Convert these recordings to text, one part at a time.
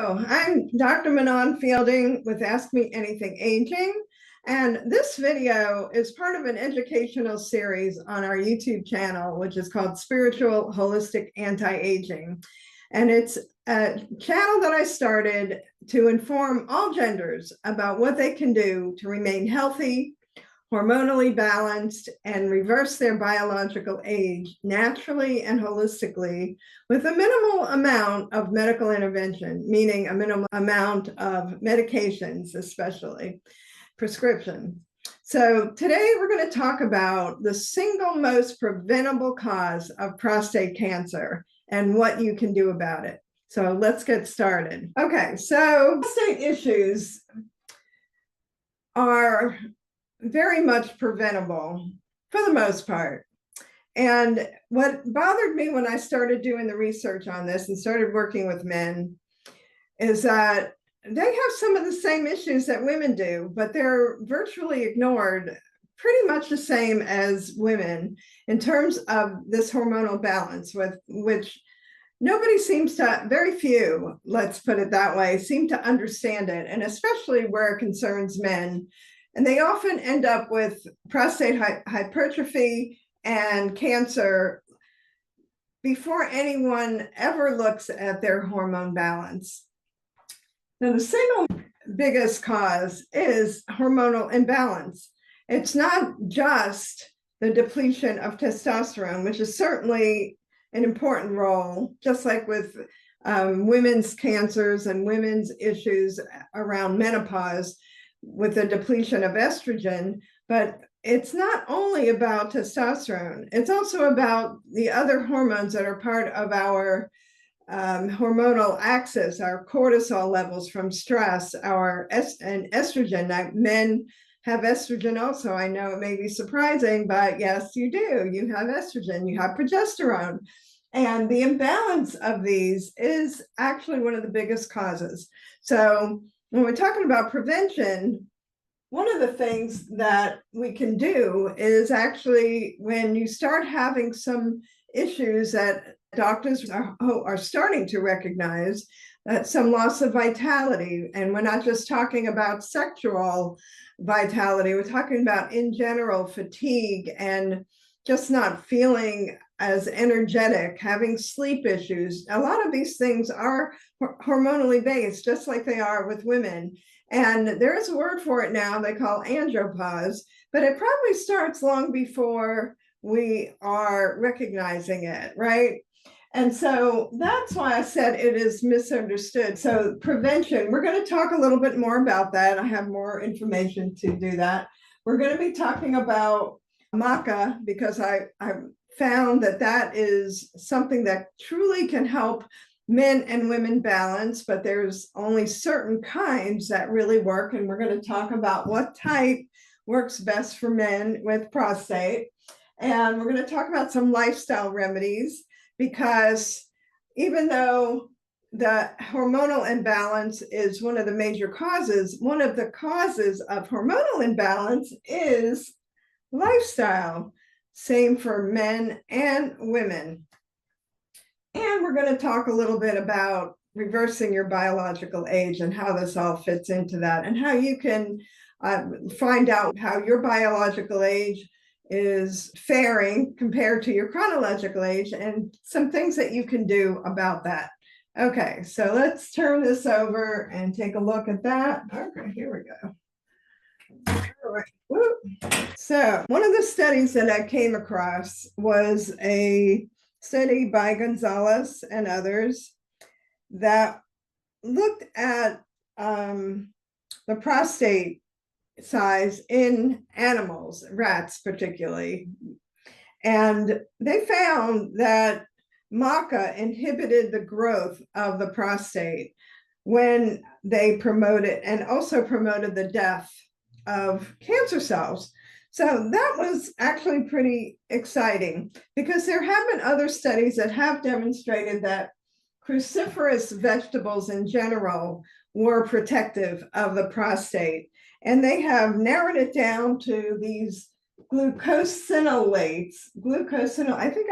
Hello, I'm Dr. Manon Fielding with Ask Me Anything Aging, and this video is part of an educational series on our YouTube channel, which is called Spiritual Holistic Anti-Aging. And it's a channel that I started to inform all genders about what they can do to remain healthy, hormonally balanced, and reverse their biological age naturally and holistically with a minimal amount of medical intervention, meaning a minimal amount of medications, especially prescription. So today we're going to talk about the single most preventable cause of prostate cancer and what you can do about it. So let's get started. Okay, so prostate issues are very much preventable for the most part. And what bothered me when I started doing the research on this and started working with men is that they have some of the same issues that women do, but they're virtually ignored, pretty much the same as women in terms of this hormonal balance, with which nobody seems to, very few, let's put it that way, seem to understand it, and especially where it concerns men. And they often end up with prostate hypertrophy and cancer before anyone ever looks at their hormone balance. Now, the single biggest cause is hormonal imbalance. It's not just the depletion of testosterone, which is certainly an important role, just like with women's cancers and women's issues around menopause, with the depletion of estrogen, but it's not only about testosterone. It's also about the other hormones that are part of our hormonal axis, our cortisol levels from stress, and estrogen. Now, men have estrogen also. I know it may be surprising, but yes, you do. You have estrogen, you have progesterone. And the imbalance of these is actually one of the biggest causes. So when we're talking about prevention, one of the things that we can do is actually, when you start having some issues that doctors are starting to recognize, that some loss of vitality, and we're not just talking about sexual vitality, we're talking about in general fatigue and just not feeling as energetic, having sleep issues. A lot of these things are hormonally based, just like they are with women. And there is a word for it now they call andropause, but it probably starts long before we are recognizing it, right? And so that's why I said it is misunderstood. So prevention, we're going to talk a little bit more about that. I have more information to do that. We're going to be talking about maca, because I found that that is something that truly can help men and women balance, but there's only certain kinds that really work. And we're going to talk about what type works best for men with prostate. And we're going to talk about some lifestyle remedies, because even though the hormonal imbalance is one of the major causes, one of the causes of hormonal imbalance is lifestyle. Same for men and women. And we're going to talk a little bit about reversing your biological age and how this all fits into that, and how you can find out how your biological age is faring compared to your chronological age, and some things that you can do about that. Okay, so let's turn this over and take a look at that. Okay, here we go. All right. Woo. So one of the studies that I came across was a study by Gonzalez and others that looked at the prostate size in animals, rats particularly. And they found that maca inhibited the growth of the prostate when they promoted, and also promoted the death of cancer cells. So that was actually pretty exciting, because there have been other studies that have demonstrated that cruciferous vegetables in general were protective of the prostate. And they have narrowed it down to these I think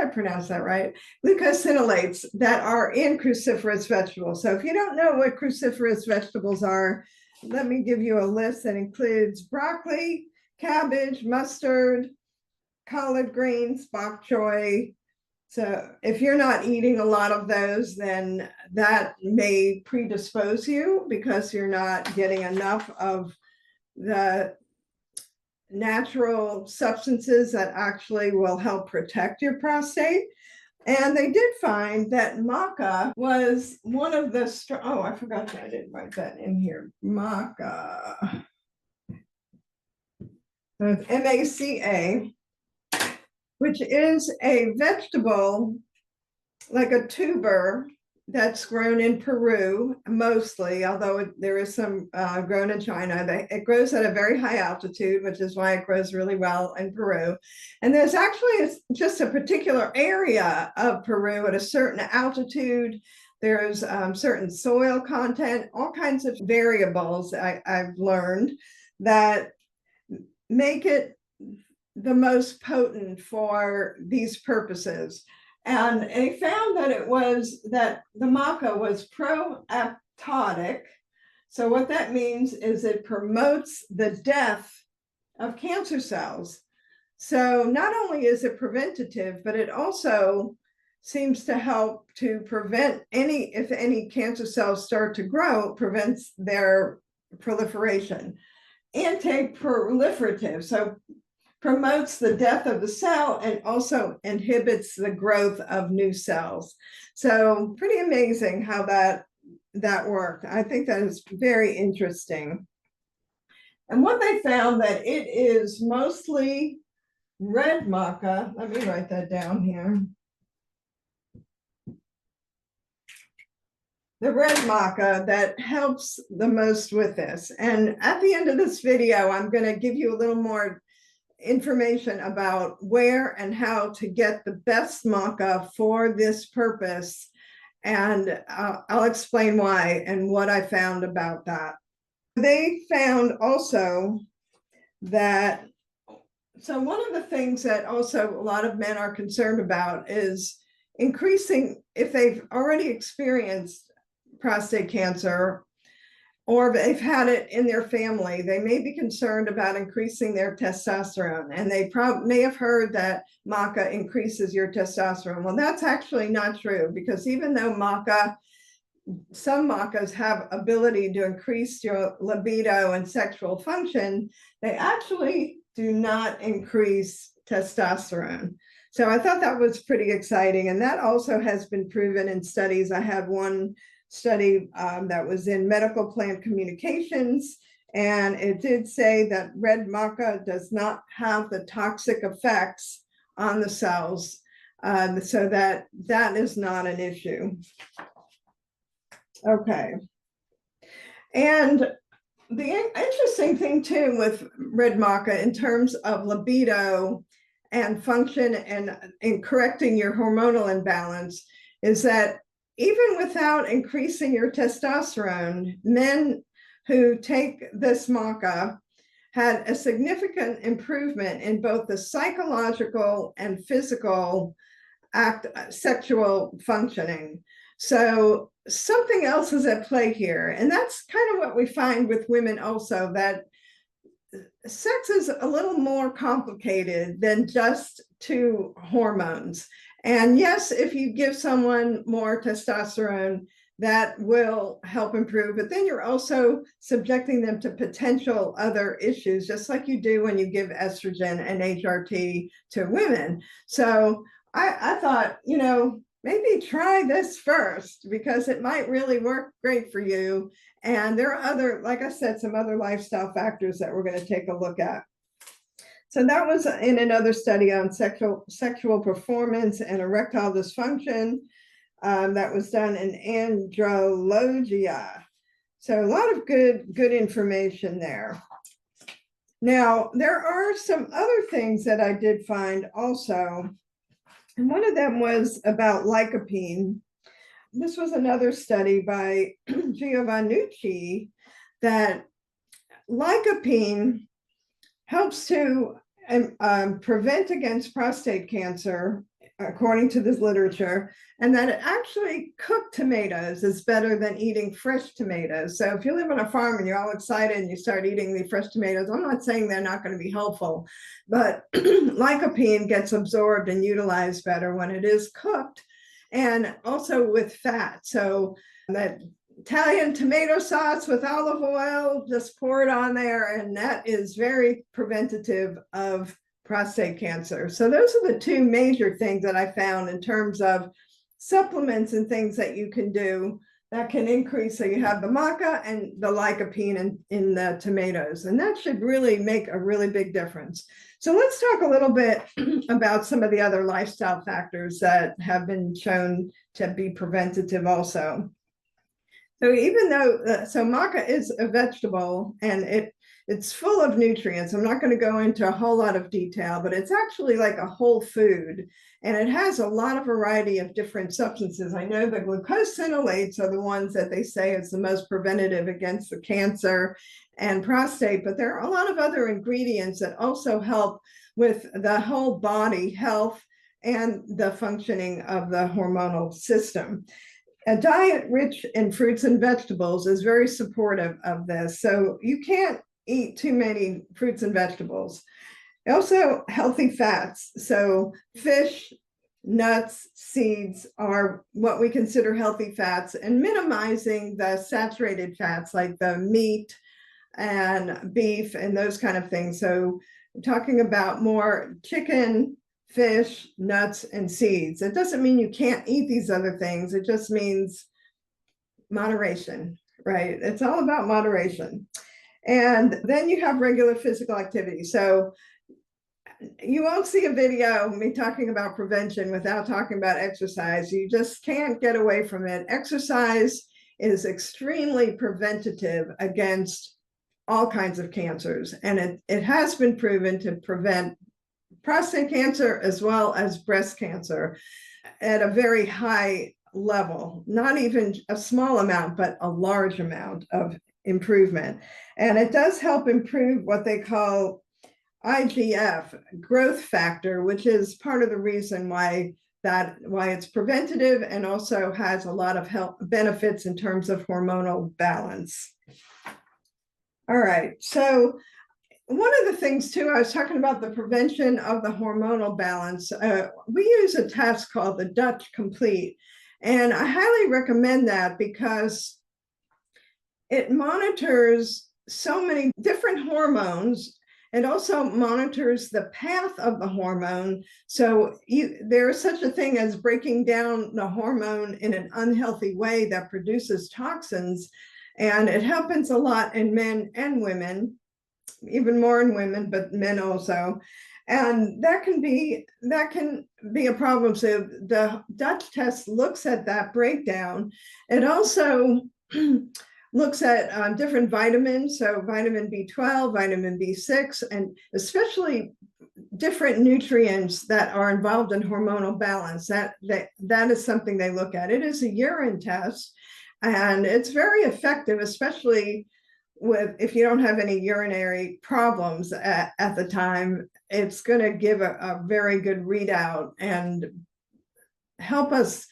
I pronounced that right, glucosinolates that are in cruciferous vegetables. So if you don't know what cruciferous vegetables are, let me give you a list that includes broccoli, cabbage, mustard, collard greens, bok choy. So if you're not eating a lot of those, then that may predispose you because you're not getting enough of the natural substances that actually will help protect your prostate. And they did find that maca was one of the oh, I forgot that I didn't write that in here. Maca. So it's MACA, which is a vegetable like a tuber that's grown in Peru mostly, although there is some grown in China. It grows at a very high altitude, which is why it grows really well in Peru. And there's actually just a particular area of Peru at a certain altitude. There's certain soil content, all kinds of variables I've learned that make it the most potent for these purposes. And they found that the maca was pro-apoptotic. So what that means is it promotes the death of cancer cells. So not only is it preventative, but it also seems to help to prevent if any cancer cells start to grow, prevents their proliferation. Anti-proliferative, so promotes the death of the cell and also inhibits the growth of new cells. So pretty amazing how that worked. I think that is very interesting. And what they found that it is mostly red maca. Let me write that down here. The red maca that helps the most with this. And at the end of this video, I'm going to give you a little more information about where and how to get the best maca for this purpose. And I'll explain why and what I found about that. They found also that, so one of the things that also a lot of men are concerned about is increasing, if they've already experienced prostate cancer, or they've had it in their family, they may be concerned about increasing their testosterone. And they may have heard that maca increases your testosterone. Well, that's actually not true, because even though some macas have ability to increase your libido and sexual function, they actually do not increase testosterone. So I thought that was pretty exciting. And that also has been proven in studies. I had one study that was in medical plant communications, and it did say that red maca does not have the toxic effects on the cells, so that is not an issue. Okay. And the interesting thing too with red maca in terms of libido and function and in correcting your hormonal imbalance is that even without increasing your testosterone, men who take this maca had a significant improvement in both the psychological and physical sexual functioning. So something else is at play here. And that's kind of what we find with women also, that sex is a little more complicated than just two hormones. And yes, if you give someone more testosterone, that will help improve, but then you're also subjecting them to potential other issues, just like you do when you give estrogen and HRT to women. So I thought, maybe try this first, because it might really work great for you. And there are other, like I said, some other lifestyle factors that we're going to take a look at. So that was in another study on sexual performance and erectile dysfunction that was done in andrologia. So a lot of good information there. Now, there are some other things that I did find also. And one of them was about lycopene. This was another study by Giovannucci that lycopene helps to prevent against prostate cancer, according to this literature, and that actually cooked tomatoes is better than eating fresh tomatoes. So if you live on a farm and you're all excited and you start eating the fresh tomatoes, I'm not saying they're not going to be helpful, but lycopene gets absorbed and utilized better when it is cooked, and also with fat. So that Italian tomato sauce with olive oil, just pour it on there, and that is very preventative of prostate cancer. So those are the two major things that I found in terms of supplements and things that you can do that can increase. So you have the maca and the lycopene in the tomatoes, and that should really make a really big difference. So let's talk a little bit about some of the other lifestyle factors that have been shown to be preventative also. So even though, maca is a vegetable and it's full of nutrients. I'm not going to go into a whole lot of detail, but it's actually like a whole food, and it has a lot of variety of different substances. I know the glucosinolates are the ones that they say is the most preventative against the cancer and prostate, but there are a lot of other ingredients that also help with the whole body health and the functioning of the hormonal system. A diet rich in fruits and vegetables is very supportive of this. So you can't eat too many fruits and vegetables. Also, healthy fats. So fish, nuts, seeds are what we consider healthy fats, and minimizing the saturated fats like the meat and beef and those kind of things. So we're talking about more chicken, fish, nuts, and seeds. It doesn't mean you can't eat these other things. It just means moderation, right? It's all about moderation. And then you have regular physical activity. So you won't see a video of me talking about prevention without talking about exercise. You just can't get away from it. Exercise is extremely preventative against all kinds of cancers. And it has been proven to prevent prostate cancer as well as breast cancer at a very high level, not even a small amount, but a large amount of improvement. And it does help improve what they call IGF, growth factor, which is part of the reason why it's preventative and also has a lot of health benefits in terms of hormonal balance. All right, so one of the things too, I was talking about the prevention of the hormonal balance. We use a test called the Dutch Complete, and I highly recommend that because it monitors so many different hormones and also monitors the path of the hormone. So there is such a thing as breaking down the hormone in an unhealthy way that produces toxins, and it happens a lot in men and women, even more in women, but men also. And that can be a problem. So the Dutch test looks at that breakdown. It also looks at different vitamins, so vitamin B12, vitamin B6, and especially different nutrients that are involved in hormonal balance. That is something they look at. It is a urine test, and it's very effective, especially if you don't have any urinary problems at the time. It's going to give a very good readout and help us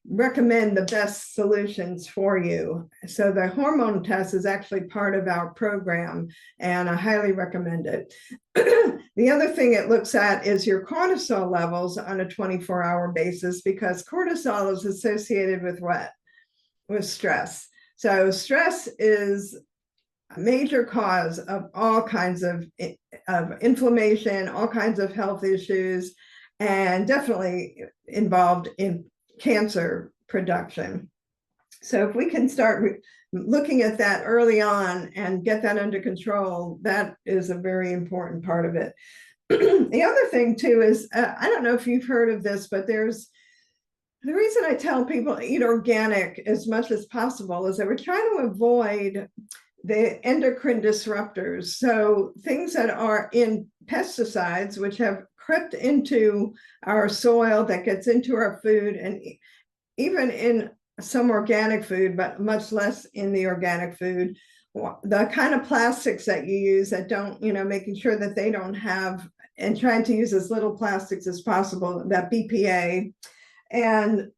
recommend the best solutions for you. So the hormone test is actually part of our program, and I highly recommend it. The other thing it looks at is your cortisol levels on a 24-hour basis, because cortisol is associated with what? With stress. So stress is a major cause of all kinds of inflammation, all kinds of health issues, and definitely involved in cancer production. So if we can start looking at that early on and get that under control, that is a very important part of it. The other thing too is, I don't know if you've heard of this, but the reason I tell people eat organic as much as possible is that we're trying to avoid the endocrine disruptors. So things that are in pesticides, which have crept into our soil, that gets into our food, and even in some organic food, but much less in the organic food. The kind of plastics that you use that don't, making sure that they don't have and trying to use as little plastics as possible, that BPA, and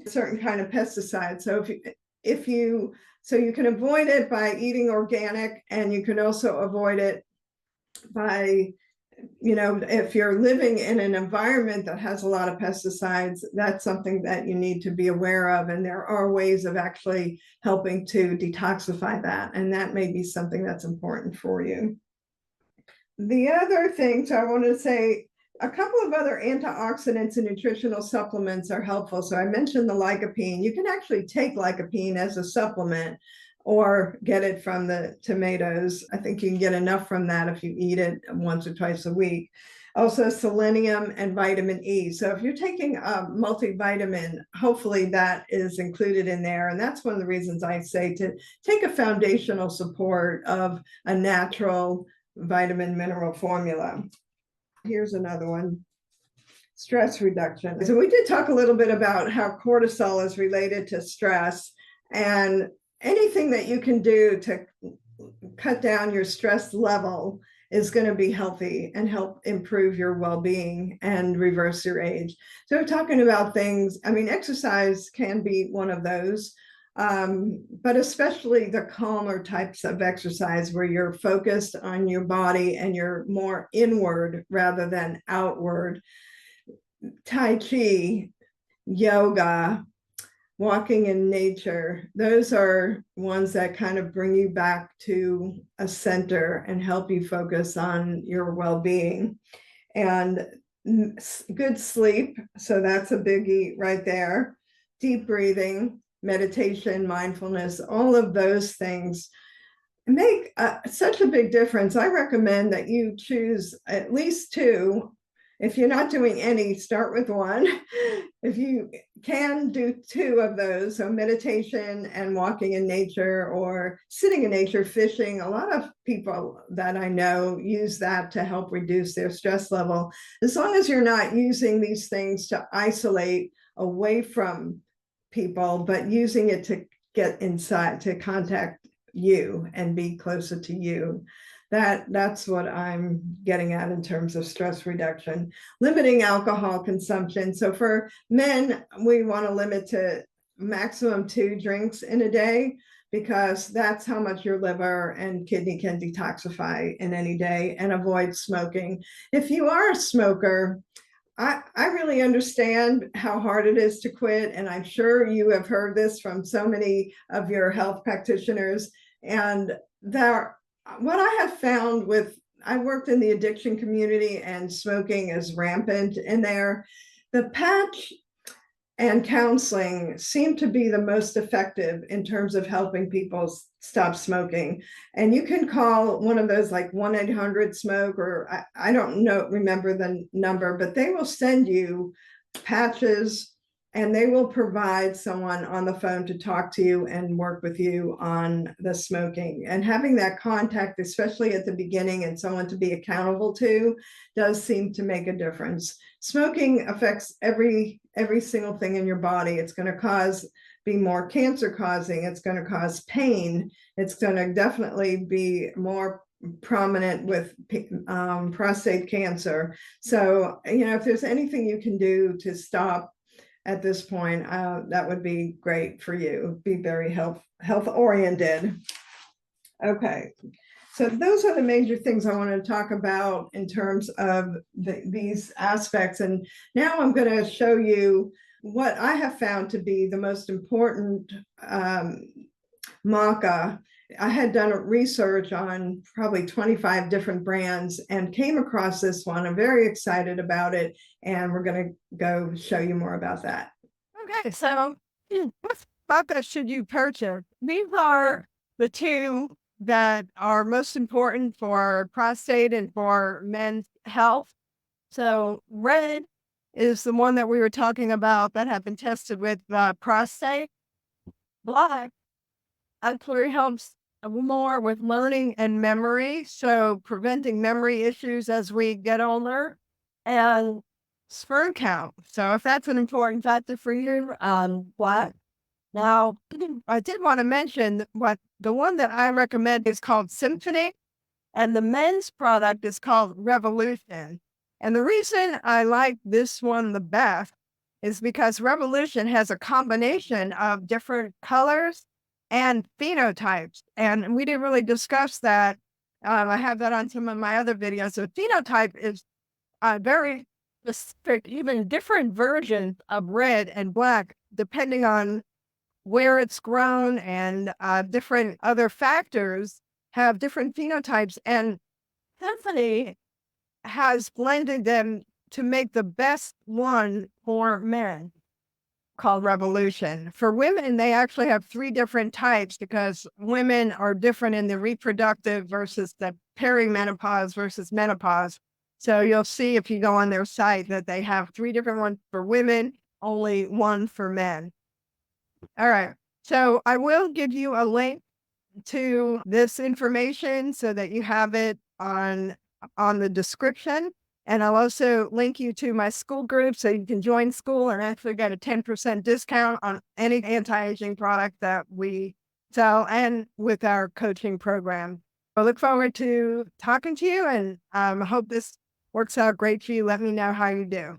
certain kind of pesticides. So you can avoid it by eating organic, and you can also avoid it by, if you're living in an environment that has a lot of pesticides, that's something that you need to be aware of. And there are ways of actually helping to detoxify that. And that may be something that's important for you. The other thing, so I want to say, a couple of other antioxidants and nutritional supplements are helpful. So I mentioned the lycopene. You can actually take lycopene as a supplement or get it from the tomatoes. I think you can get enough from that if you eat it once or twice a week. Also selenium and vitamin E. So if you're taking a multivitamin, hopefully that is included in there. And that's one of the reasons I say to take a foundational support of a natural vitamin mineral formula. Here's another one, stress reduction. So we did talk a little bit about how cortisol is related to stress, and anything that you can do to cut down your stress level is going to be healthy and help improve your well-being and reverse your age. So we're talking about things, exercise can be one of those, but especially the calmer types of exercise where you're focused on your body and you're more inward rather than outward. Tai Chi, yoga, walking in nature, those are ones that kind of bring you back to a center and help you focus on your well-being. And good sleep, so that's a biggie right there. Deep breathing, meditation, mindfulness, all of those things make such a big difference. I recommend that you choose at least two. If you're not doing any, start with one. If you can do two of those, so meditation and walking in nature or sitting in nature, fishing. A lot of people that I know use that to help reduce their stress level. As long as you're not using these things to isolate away from people, but using it to get inside, to contact you and be closer to you. That's what I'm getting at in terms of stress reduction. Limiting alcohol consumption. So for men, we want to limit to maximum 2 drinks in a day, because that's how much your liver and kidney can detoxify in any day, and avoid smoking. If you are a smoker, I really understand how hard it is to quit. And I'm sure you have heard this from so many of your health practitioners. And what I have found I worked in the addiction community, and smoking is rampant in there. The patch and counseling seem to be the most effective in terms of helping people stop smoking. And you can call one of those, like 1-800-SMOKE, or I don't remember the number, but they will send you patches, and they will provide someone on the phone to talk to you and work with you on the smoking. And having that contact, especially at the beginning, and someone to be accountable to, does seem to make a difference. Smoking affects every single thing in your body. It's going to be more cancer causing. It's going to cause pain. It's going to definitely be more prominent with prostate cancer. So, if there's anything you can do to stop at this point, that would be great for you. Be very health oriented. Okay, so those are the major things I want to talk about in terms of these aspects. And now I'm going to show you what I have found to be the most important maca. I had done a research on probably 25 different brands and came across this one. I'm very excited about it, and we're going to go show you more about that. Okay, so what maca should you purchase? These are the two that are most important for prostate and for men's health. So red is the one that we were talking about that have been tested with prostate. Black actually helps more with learning and memory, so preventing memory issues as we get older, and sperm count. So if that's an important factor for you, black. Now, I did want to mention the one that I recommend is called Symphony, and the men's product is called Revolution. And the reason I like this one the best is because Revolution has a combination of different colors and phenotypes. And we didn't really discuss that. I have that on some of my other videos. So phenotype is very specific, even different versions of red and black, depending on where it's grown, and different other factors have different phenotypes. And Symphony has blended them to make the best one for men, called Revolution. For women, they actually have 3 different types because women are different in the reproductive versus the perimenopause versus menopause. So you'll see if you go on their site that they have 3 different ones for women, only 1 for men. All right. So I will give you a link to this information so that you have it on the description. And I'll also link you to my school group so you can join school and actually get a 10% discount on any anti-aging product that we sell, and with our coaching program. I look forward to talking to you, and I hope this works out great for you. Let me know how you do.